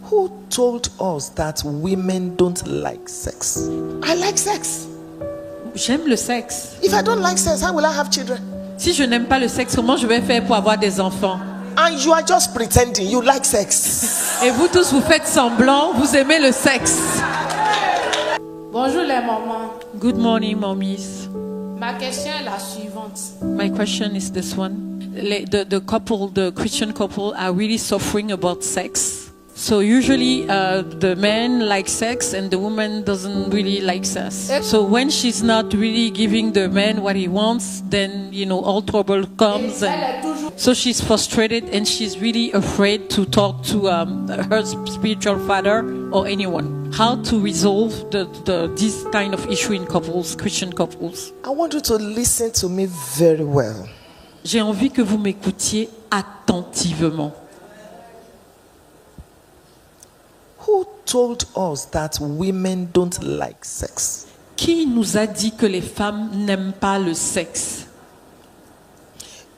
Who told us that women don't like sex? I like sex. J'aime le sexe. If I don't like sex, how will I have children? Si je n'aime pas le sexe, comment je vais faire pour avoir des enfants? And you are just pretending you like sex. Et vous tous, vous faites semblant, vous aimez le sexe. Bonjour les mamans. Good morning, mommies. Ma question est la suivante. My question is this one. The Christian couple are really suffering about sex. So usually the man likes sex and the woman doesn't really like sex. So when she's not really giving the man what he wants, then, all trouble comes. So she's frustrated and she's really afraid to talk to her spiritual father or anyone. How to resolve this kind of issue in couples, Christian couples? I want you to listen to me very well. J'ai envie que vous m'écoutiez attentivement. Who told us that women don't like sex? Qui nous a dit que les femmes n'aiment pas le sexe?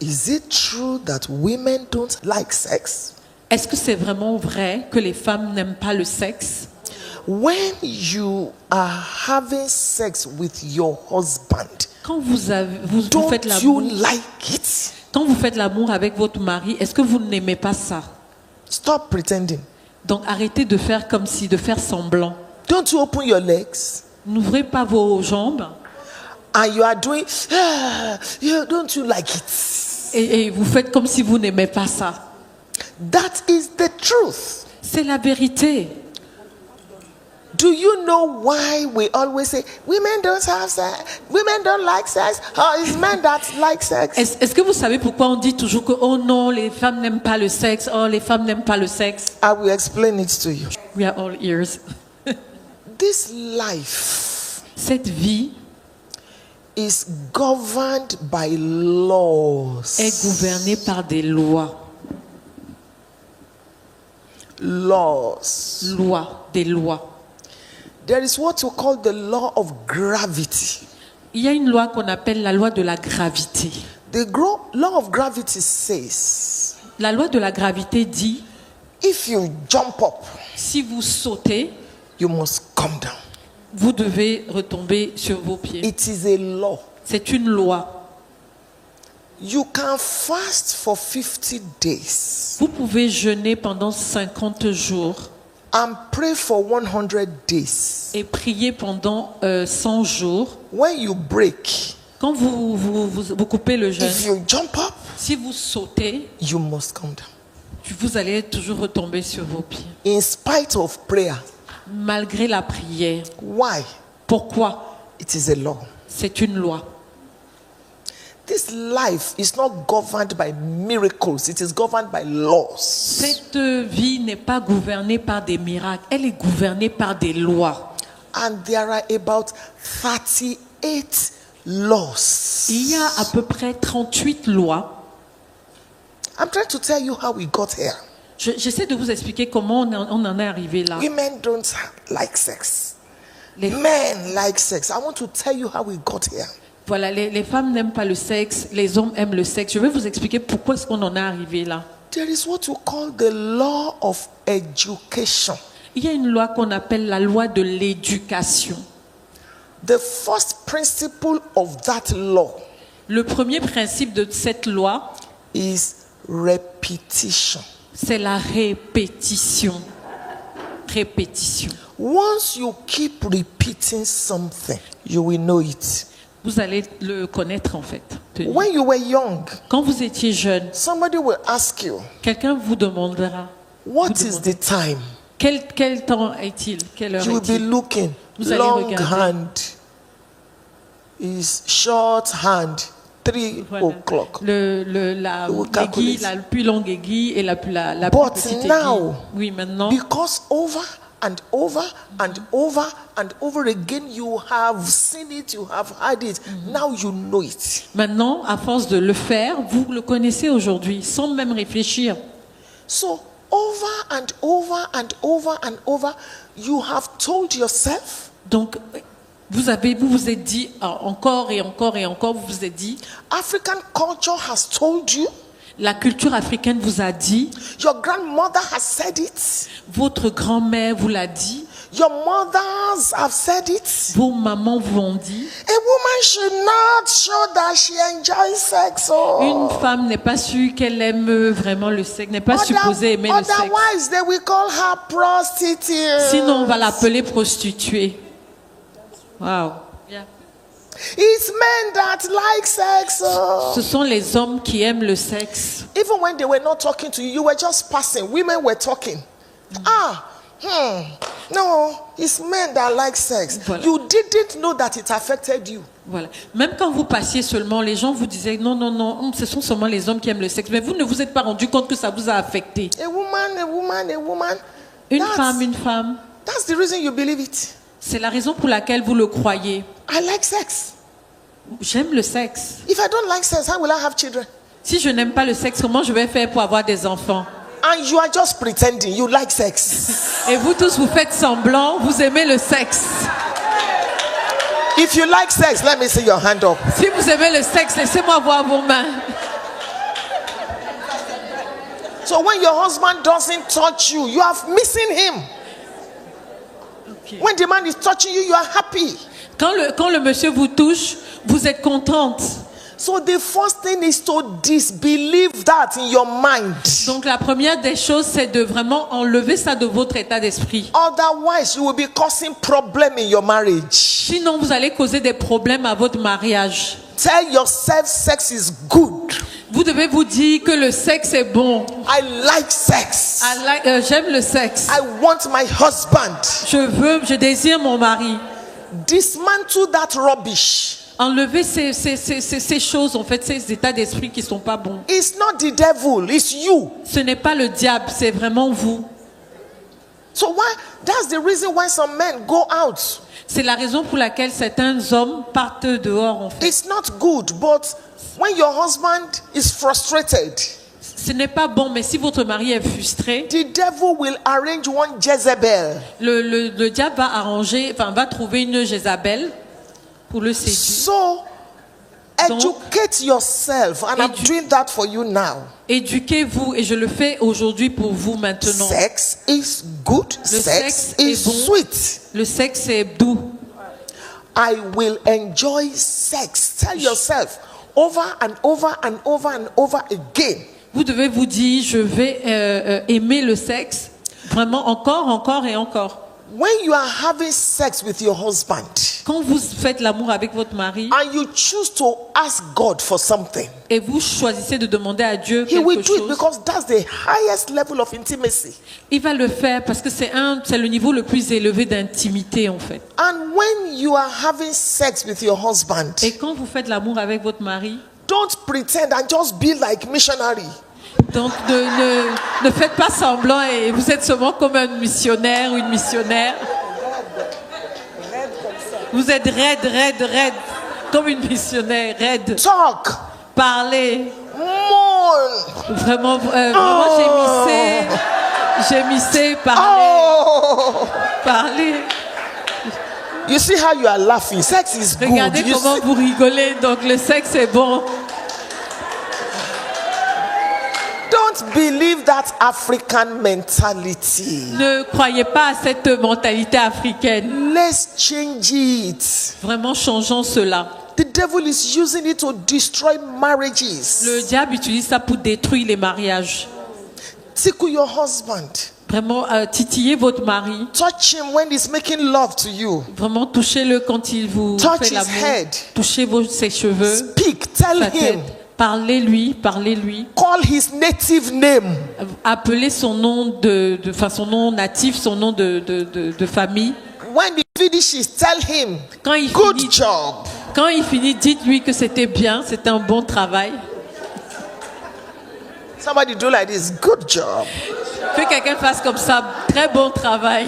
Is it true that women don't like sex? Est-ce que c'est vraiment vrai que les femmes n'aiment pas le sexe? When you are having sex with your husband, Quand vous faites don't you l'amour, like it? quand vous faites l'amour avec votre mari, est-ce que vous n'aimez pas ça? Stop pretending. Donc arrêtez de faire comme si, de faire semblant. Don't you open your legs? N'ouvrez pas vos jambes And you are doing, don't you like it? et vous faites comme si vous n'aimez pas ça. That is the truth. C'est la vérité. Do you know why we always say women don't have sex, women don't like sex, or it's men that like sex? Est-ce que vous savez pourquoi on dit toujours que oh non, les femmes n'aiment pas le sexe, oh les femmes n'aiment pas le sexe? I will explain it to you. We are all ears. This life Cette vie is governed by laws. est gouvernée par des lois. Laws. Des lois. There is what you call the law of gravity. Il y a une loi qu'on appelle la loi de la gravité. The law of gravity says, La loi de la gravité dit, if you jump up, si vous sautez, you must come down. vous devez retomber sur vos pieds. It is a law. C'est une loi. You can fast for 50 days Vous pouvez jeûner pendant 50 jours and pray for 100 days. et prier pendant 100 jours. When you break, Quand vous coupez le jeûne, if you jump up, si vous sautez, you must come down. vous allez toujours retomber sur vos pieds. In spite of prayer. Malgré la prière. Why? Pourquoi? It is a law. C'est une loi. This life is not governed by miracles. It is governed by laws. Cette vie n'est pas gouvernée par des miracles. Elle est gouvernée par des lois. And there are about 38 laws. Il y a à peu près 38 lois. I'm trying to tell you how we got here. J'essaie de vous expliquer comment on en est arrivé là. Women don't like sex. Les, Men like sex. I want to tell you how we got here. voilà, les femmes n'aiment pas le sexe, les hommes aiment le sexe. Je vais vous expliquer pourquoi est-ce qu'on en est arrivé là. There is what you call the law of education. Il y a une loi qu'on appelle la loi de l'éducation. The first principle of that law Le premier principe de cette loi, is repetition. c'est la répétition. Répétition. Once you keep repeating something, you will know it. Vous allez le connaître en fait. When you were young, Quand vous étiez jeune, somebody will ask you, quelqu'un vous demandera what is the time? quel temps est-il? Quelle heure You will be est-il? looking. Vous allez Long regarder. hand is short hand, 3 Voilà. o'clock. La Vous aiguille, calculez. la plus longue aiguille et la plus But petite now, aiguille. Oui, maintenant, because over and over and over and over again, you have seen it, you have heard it. Now you know it. maintenant, à force de le faire, vous le connaissez aujourd'hui, sans même réfléchir. So over and over and over and over, you have told yourself, Donc, vous vous êtes dit encore et encore et encore, vous vous êtes dit, African culture has told you, La culture africaine vous a dit, Your grandmother has said it. votre grand-mère vous l'a dit, Your mothers have said it. vos mamans vous l'ont dit. A woman should not show that she enjoys sex. Une femme n'est pas sûre qu'elle aime vraiment le sexe, n'est pas supposée aimer le sexe. Otherwise, they will call her prostitute. Sinon, on va l'appeler prostituée. Wow. It's men that like sex. Ce sont les hommes qui aiment le sexe. Even when they were not talking to you, you were just passing. Women were talking. No, it's men that like sex. Voilà. You didn't know that it affected you. Voilà. Même quand vous passiez seulement, les gens vous disaient non, ce sont seulement les hommes qui aiment le sexe. Mais vous ne vous êtes pas rendu compte que ça vous a affecté. A woman. Une femme. That's the reason you believe it. C'est la raison pour laquelle vous le croyez. I like sex. J'aime le sexe. If I don't like sex, how will I have children? Si je n'aime pas le sexe, comment je vais faire pour avoir des enfants? And you are just pretending you like sex. Et vous tous, vous faites semblant, vous aimez le sexe. If you like sex, let me see your hand up. Si vous aimez le sexe, laissez-moi voir vos mains. So when your husband doesn't touch you, you are missing him. Okay. When the man is touching you, you are happy. Quand le monsieur vous touche, vous êtes contente. So the first thing is to disbelieve that in your mind. Donc la première des choses, c'est de vraiment enlever ça de votre état d'esprit. Otherwise, you will be causing problem in your marriage. Sinon, vous allez causer des problèmes à votre mariage. Tell yourself sex is good. Vous devez vous dire que le sexe est bon. I like sex. J'aime le sexe. I want my husband. Je désire mon mari. Dismantle that rubbish. Enlever ces choses, en fait, ces états d'esprit qui sont pas bons. It's not the devil, it's you. Ce n'est pas le diable, c'est vraiment vous. So that's the reason why some men go out. C'est la raison pour laquelle certains hommes partent dehors, en fait. It's not good, but when your husband is frustrated, ce n'est pas bon, mais si votre mari est frustré, the devil will arrange one Jezebel. Le diable va trouver une Jézabel pour le séduire. So, educate yourself, and I'm doing that for you now. Éduquez-vous, et je le fais aujourd'hui pour vous maintenant. Sex is good. Sex is bon. sweet. Le sexe est doux. I will enjoy sex. Tell yourself over and over and over and over again. Vous devez vous dire, je vais aimer le sexe vraiment encore et encore. When you are having sex with your husband, quand vous faites l'amour avec votre mari, and you choose to ask God for something, et vous choisissez de demander à Dieu He will quelque do it chose, because that's the highest level of intimacy. il va le faire parce que c'est le niveau le plus élevé d'intimité, en fait. And when you are having sex with your husband, Et quand vous faites l'amour avec votre mari, don't pretend and just be like missionary. donc ne faites pas semblant et vous êtes seulement comme un missionnaire ou une missionnaire. Vous êtes raide, comme une missionnaire, raide. Talk. Parlez. Mourn. Vraiment gémissez, parlez. You see how you are laughing. Sex is good. Regardez comment vous rigolez. Donc le sexe est bon. Don't believe that African mentality. Ne croyez pas à cette mentalité africaine. Let's change it. Vraiment, changeons cela. The devil is using it to destroy marriages. Le diable utilise ça pour détruire les mariages. Tickle your husband. Vraiment, titillez votre mari. Touch him when he's making love to you. Vraiment, touchez-le quand il vous Touch fait his l'amour. head. Touchez ses cheveux. Speak. Tell Sa tête. him. Parlez-lui. Call his native name. Appelez son nom son nom natif, son nom de famille. When he finishes, tell him, good job. Quand il finit, dites-lui que c'était bien, c'était un bon travail. Somebody do like this, good job. Que quelqu'un fasse comme ça, très bon travail.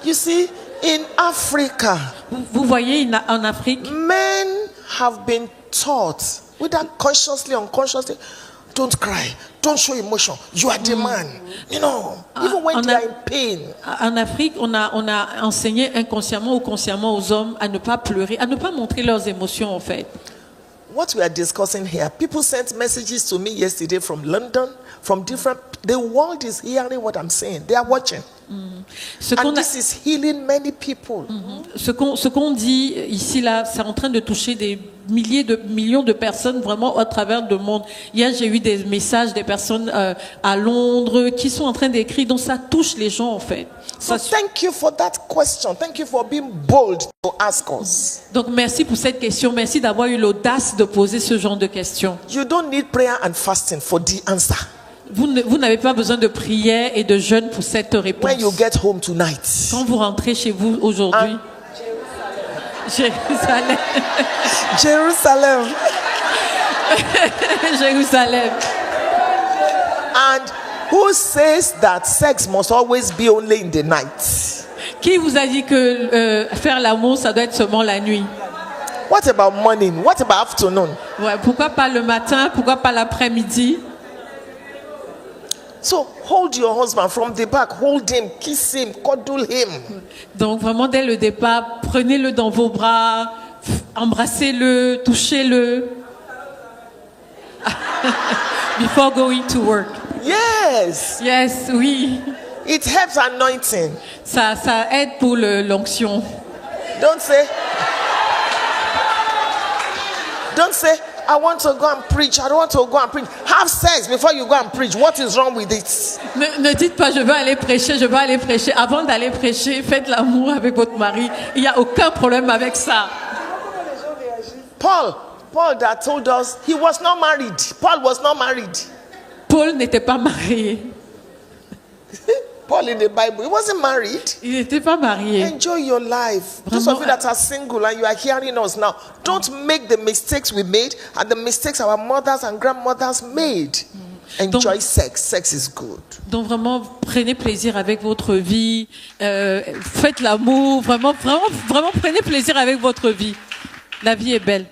You see, in Africa, vous voyez, en Afrique, men have been taught, whether consciously or unconsciously, don't cry, don't show emotion. You are the man. You know, even when they are in pain. En Afrique, on a enseigné inconsciemment ou consciemment aux hommes à ne pas pleurer, à ne pas montrer leurs émotions, en fait. what we are discussing here, people sent messages to me yesterday from London, from different. The world is hearing what I'm saying. They are watching. Ce qu'on And a- this is healing many people. ce qu'on dit ici, là, c'est en train de toucher des millions de personnes vraiment à travers le monde. Hier, j'ai eu des messages des personnes à Londres qui sont en train d'écrire, donc ça touche les gens en fait. So Ça- thank you for that question. Thank you for being bold to ask us. donc merci pour cette question, merci d'avoir eu l'audace de poser ce genre de questions. You don't need prayer and fasting for the answer. Vous n'avez pas besoin de prière et de jeûne pour cette réponse. When you get home tonight, Quand vous rentrez chez vous aujourd'hui, Jérusalem, Jerusalem, Jérusalem. and who says that sex must always be only in the night? Qui vous a dit que faire l'amour, ça doit être seulement la nuit? What about morning? What about afternoon? Ouais, pourquoi pas le matin? Pourquoi pas l'après-midi? So hold your husband from the back, hold him, kiss him, cuddle him. Donc vraiment dès le départ, prenez-le dans vos bras, embrassez-le, touchez-le. Before going to work. Yes, Yes, oui. it helps anointing. Ça aide pour l'onction. Don't say, I want to go and preach. I don't want to go and preach. Have sex before you go and preach. What is wrong with it? Ne dites pas je veux aller prêcher, je veux aller prêcher. Avant d'aller prêcher, faites l'amour avec votre mari. Il n'y a aucun problème avec ça. Paul that told us he was not married. Paul was not married. Paul n'était pas marié. Paul in the Bible, he wasn't married. Il n'était pas marié. Enjoy your life. Those of you that are single and you are hearing us now, don't make the mistakes we made and the mistakes our mothers and grandmothers made. Enjoy sex. Sex is good. Donc vraiment, prenez plaisir avec votre vie. Faites l'amour. Vraiment, prenez plaisir avec votre vie. La vie est belle.